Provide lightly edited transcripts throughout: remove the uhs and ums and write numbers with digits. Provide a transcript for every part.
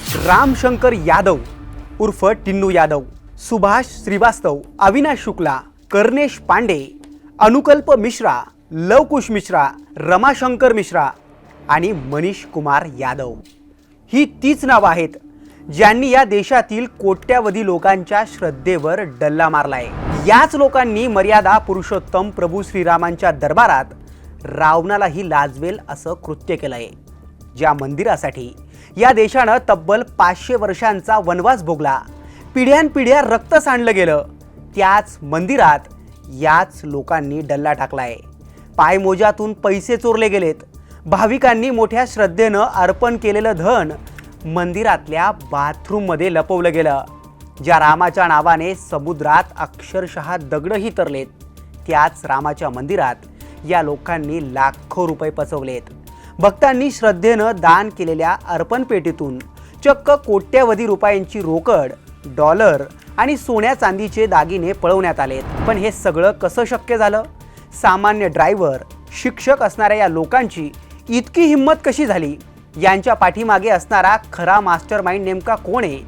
रामशंकर यादव उर्फ टिन्नू यादव, सुभाष श्रीवास्तव, अविनाश शुक्ला, कर्णेश पांडे, अनुकल्प मिश्रा, लवकुश मिश्रा, रमाशंकर मिश्रा आणि मनीष कुमार यादव ही तीच नावं आहेत ज्यांनी या देशातील कोट्यावधी लोकांच्या श्रद्धेवर डल्ला मारलाय। याच लोकांनी मर्यादा पुरुषोत्तम प्रभू श्रीरामांच्या दरबारात रावणालाही लाजवेल असं कृत्य केलंय। ज्या मंदिरासाठी या देशानं तब्बल 500 वर्षांचा वनवास भोगला, पिढ्यानपिढ्या रक्त सांडलं गेलं, त्याच मंदिरात याच लोकांनी डल्ला टाकलाय। पायमोजातून पैसे चोरले गेलेत, भाविकांनी मोठ्या श्रद्धेनं अर्पण केलेलं धन मंदिरातल्या बाथरूममध्ये लपवलं गेलं। ज्या रामाच्या नावाने समुद्रात अक्षरशः दगडही तरलेत, त्याच रामाच्या मंदिरात या लोकांनी लाखो रुपये पचवलेत। भक्तांनी श्रद्धेनं दान केलेल्या अर्पण पेटीतून चक्क कोट्यावधी रुपयांची रोकड, डॉलर आणि सोन्या चांदीचे दागिने पळवण्यात आलेत। पण हे सगळं कसं शक्य झालं? सामान्य ड्रायव्हर, शिक्षक असणाऱ्या या लोकांची इतकी हिंमत कशी झाली? यांच्या पाठीमागे असणारा खरा मास्टरमाइंड नेमका कोण आहे?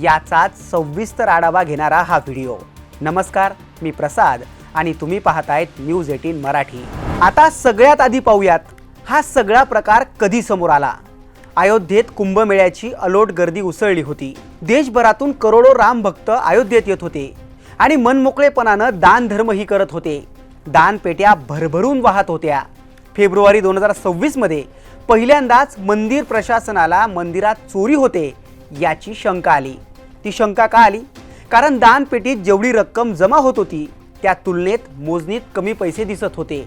याचाच सविस्तर आढावा घेणारा हा व्हिडिओ। नमस्कार, मी प्रसाद आणि तुम्ही पाहतायत न्यूज 18 मराठी। आता सगळ्यात आधी पाहूयात हा सगळा प्रकार कधी समोर आला। अयोध्येत कुंभमेळ्याची अलोट गर्दी उसळली होती। देशभरातून करोडो राम भक्त अयोध्येत येत होते आणि मनमोकळेपणानं दान धर्मही करत होते। दानपेट्या भरभरून वाहत होत्या। फेब्रुवारी 2026 मध्ये पहिल्यांदाच मंदिर प्रशासनाला मंदिरात चोरी होते याची शंका आली। ती शंका का आली? कारण दानपेटीत जेवढी रक्कम जमा होत होती त्या तुलनेत मोजणीत कमी पैसे दिसत होते।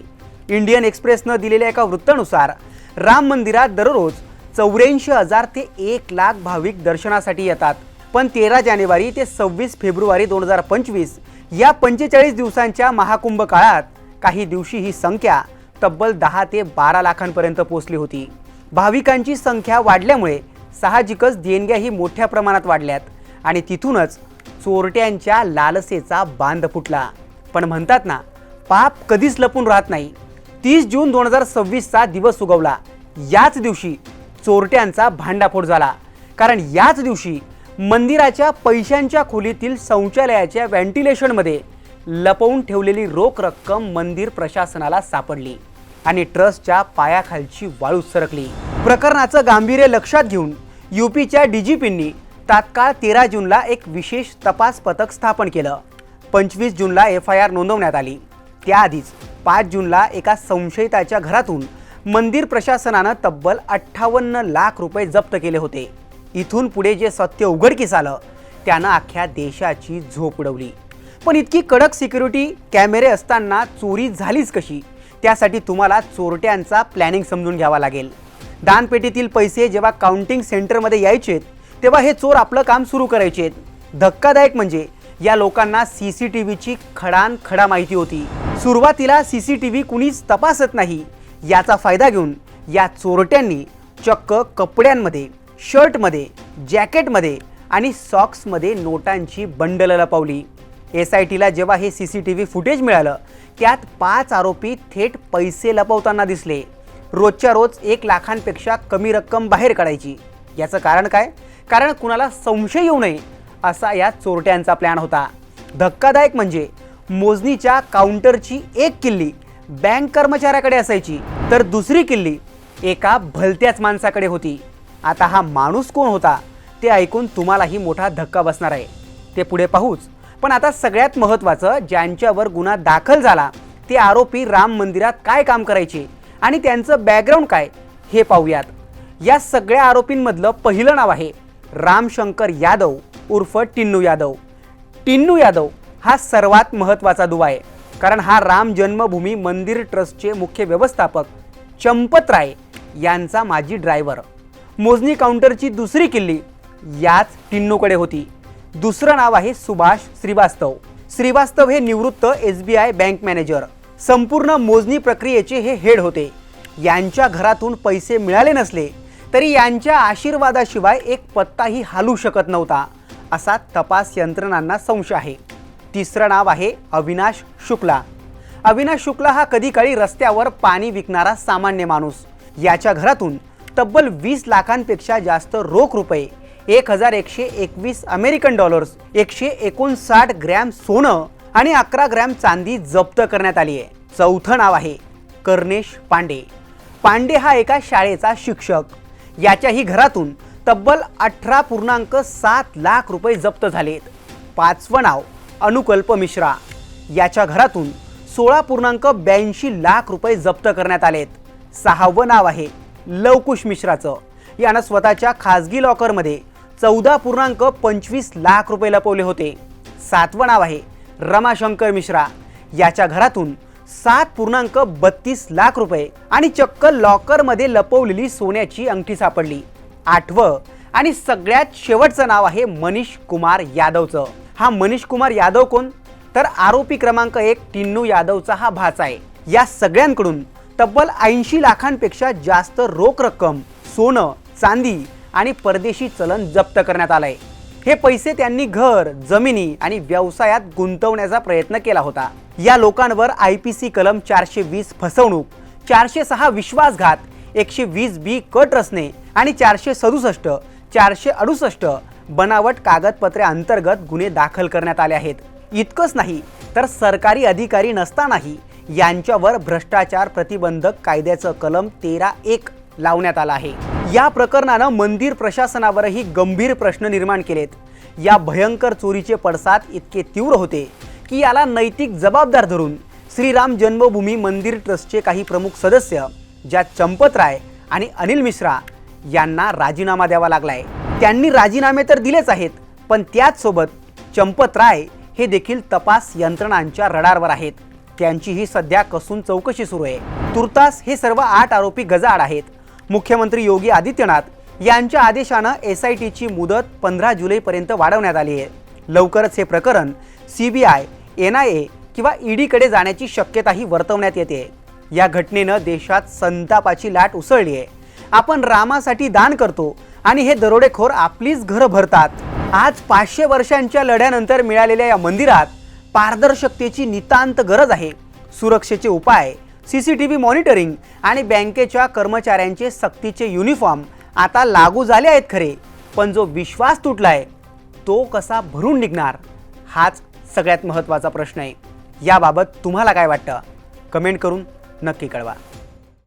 इंडियन एक्सप्रेसनं दिलेल्या एका वृत्तानुसार राम मंदिरात दररोज 84,000 ते 1 लाख भाविक दर्शनासाठी येतात। पण 13 जानेवारी ते 26 फेब्रुवारी 2025 या 45 दिवसांच्या महाकुंभ काळात काही दिवशी ही संख्या तब्बल 10 ते 12 लाखांपर्यंत पोहोचली होती। भाविकांची संख्या वाढल्यामुळे साहजिकच देणग्याही मोठ्या प्रमाणात वाढल्यात आणि तिथूनच चोरट्यांच्या लालसेचा बांध फुटला। पण म्हणतात ना, पाप कधीच लपून राहत नाही। 30 जून 2026 चा दिवस उगवला। याच दिवशी चोरट्यांचा भांडाफोड झाला, कारण याच दिवशी मंदिराच्या पैशांच्या खोलीतील शौचालयाच्या व्हेंटिलेशनमध्ये लपवून ठेवलेली रोख रक्कम मंदिर प्रशासनाला सापडली आणि ट्रस्टच्या पायाखालची वाळू सरकली। प्रकरणाचं गांभीर्य लक्षात घेऊन यूपीच्या डीजीपींनी तात्काळ 13 जूनला एक विशेष तपास पथक स्थापन केलं। 25 जूनला FIR नोंदवण्यात आली। त्याआधीच 5 जूनला एका संशयिताच्या घरातून मंदिर प्रशासनानं तब्बल 58 लाख रुपये जप्त केले होते। इथून पुढे जे सत्य उघडकीस आलं त्यानं अख्ख्या देशाची झोप उडवली। पण इतकी कडक सिक्युरिटी कॅमेरे असताना चोरी झालीच कशी? त्यासाठी तुम्हाला चोरट्यांचा प्लॅनिंग समजून घ्यावा लागेल। दानपेटीतील पैसे जेव्हा काउंटिंग सेंटरमध्ये यायचे तेव्हा हे चोर आपलं काम सुरू करायचे। धक्कादायक म्हणजे या लोकांना CCTVची खडा माहिती होती। सुरुवातीला CCTV कुणीच तपासत नाही याचा फायदा घेऊन या चोरट्यांनी चक्क कपड्यांमध्ये, शर्टमध्ये, जॅकेटमध्ये आणि सॉक्समध्ये नोटांची बंडल लपवली। SITला जेव्हा हे CCTV फुटेज मिळालं त्यात 5 आरोपी थेट पैसे लपवताना दिसले। रोजच्या रोज 1 लाखांपेक्षा कमी रक्कम बाहेर काढायची। याचं कारण काय? कारण कुणाला संशय येऊ नये असा या चोरट्यांचा प्लॅन होता। धक्कादायक म्हणजे मोजणीच्या काउंटरची एक किल्ली बँक कर्मचाऱ्याकडे असायची, तर दुसरी किल्ली एका भलत्याच माणसाकडे होती। आता हा माणूस कोण होता ते ऐकून तुम्हालाही मोठा धक्का बसणार आहे। ते पुढे पाहूच, पण आता सगळ्यात महत्त्वाचं, ज्यांच्यावर गुन्हा दाखल झाला ते आरोपी राम मंदिरात काय काम करायचे आणि त्यांचं बॅकग्राऊंड काय हे पाहूयात। या सगळ्या आरोपींमधलं पहिलं नाव आहे रामशंकर यादव उर्फ टिन्नू यादव। टिन्नू यादव हा सर्वात महत्त्वाचा दुवा आहे, कारण हा राम जन्मभूमी मंदिर ट्रस्टचे मुख्य व्यवस्थापक चंपत राय यांचा माजी ड्रायव्हर। मोजणी काउंटरची दुसरी किल्ली याच टिन्नूकडे होती। दुसरं नाव आहे सुभाष श्रीवास्तव। श्रीवास्तव हे निवृत्त SBI बँक मॅनेजर, संपूर्ण मोजणी प्रक्रियेचे हे हेड होते। यांच्या घरातून पैसे मिळाले नसले तरी यांच्या आशीर्वादाशिवाय एक पत्ताही हालू शकत नव्हता असा तपास यंत्रणांना संशय आहे। तिसरं नाव आहे अविनाश शुक्ला। अविनाश शुक्ला हा कधी काळी रस्त्यावर पाणी विकणारा सामान्य माणूस। याच्या घरातून तब्बल 20 लाखांपेक्षा जास्त रोख रुपये, $1,121 अमेरिकन डॉलर्स, 159 ग्रॅम सोनं आणि 11 ग्रॅम चांदी जप्त करण्यात आली आहे. चौथं नाव आहे कर्णेश पांडे. पांडे हा एका शाळेचा शिक्षक. याच्याही घरातून तब्बल 18.7 लाख रुपये जप्त झालेत. पाचवं नाव अनुकल्प मिश्रा. याच्या घरातून 16.82 लाख रुपये जप्त करण्यात आलेत. सहावं नाव आहे लवकुश मिश्राचं. यानं स्वतःच्या खाजगी लॉकरमध्ये 14.25 लाख रुपये लपवले होते. सातवं नाव आहे रमाशंकर मिश्रा. याच्या घरातून 7.32 लाख रुपये आणि चक्क लॉकरमध्ये लपवलेली सोन्याची अंगठी सापडली. आठवं आणि सगळ्यात शेवटचं नाव आहे मनीष कुमार यादवचं. हा मनीष कुमार यादव कोण? तर आरोपी क्रमांक 1 टिन्नू यादवचा हा भाचा आहे. या सगळ्यांकडून तब्बल 80 लाखांपेक्षा जास्त रोख रक्कम, सोनं, चांदी आणि परदेशी चलन जप्त करण्यात आलंय. हे पैसे त्यांनी घर, जमिनी आणि व्यवसायात गुंतवण्याचा प्रयत्न केला होता. या लोकांवर IPC कलम 420 फसवणूक, 406 विश्वासघात, 120B कट रचणे आणि 467, 468 बनावट कागदपत्रे अंतर्गत गुन्हे दाखल करण्यात आले आहेत. इतकंच नाही तर सरकारी अधिकारी नसतानाही यांच्यावर भ्रष्टाचार प्रतिबंधक कायद्याचं कलम 13(1) लावण्यात आला आहे. या प्रकरणानं मंदिर प्रशासनावरही गंभीर प्रश्न निर्माण केलेत. या भयंकर चोरीचे पडसाद इतके तीव्र होते की याला नैतिक जबाबदार धरून श्रीराम जन्मभूमी मंदिर ट्रस्टचे काही प्रमुख सदस्य ज्या चंपत राय आणि अनिल मिश्रा यांना राजीनामा द्यावा लागलाय. त्यांनी राजीनामे तर दिलेच आहेत, पण त्याच सोबत चंपत राय हे देखील तपास यंत्रणांच्या रडारवर आहेत. त्यांचीही सध्या कसून चौकशी सुरू आहे. तुर्तास हे सर्व 8 आरोपी गजाआड आहेत. मुख्यमंत्री योगी आदित्यनाथ यांच्या आदेशानं SITची मुदत 15 जुलैपर्यंत वाढवण्यात आली आहे. लवकरच हे प्रकरण CBI, NIA किंवा EDकडे जाण्याची शक्यताही वर्तवण्यात येते. या घटनेनं देशात संतापाची लाट उसळली आहे. आपण रामासाठी दान करतो आणि हे दरोडेखोर आपलीच घरं भरतात. आज 500 वर्षांच्या लढ्यानंतर मिळालेल्या या मंदिरात पारदर्शकतेची नितांत गरज आहे. सुरक्षेचे उपाय, CCTV मॉनिटरिंग आणि बँकेच्या कर्मचाऱ्यांचे सक्तीचे युनिफॉर्म आता लागू झाले आहेत खरे, पण जो विश्वास तुटलाय तो कसा भरून निघणार हाच सगळ्यात महत्त्वाचा प्रश्न आहे. याबाबत तुम्हाला काय वाटतं? कमेंट करून नक्की कळवा.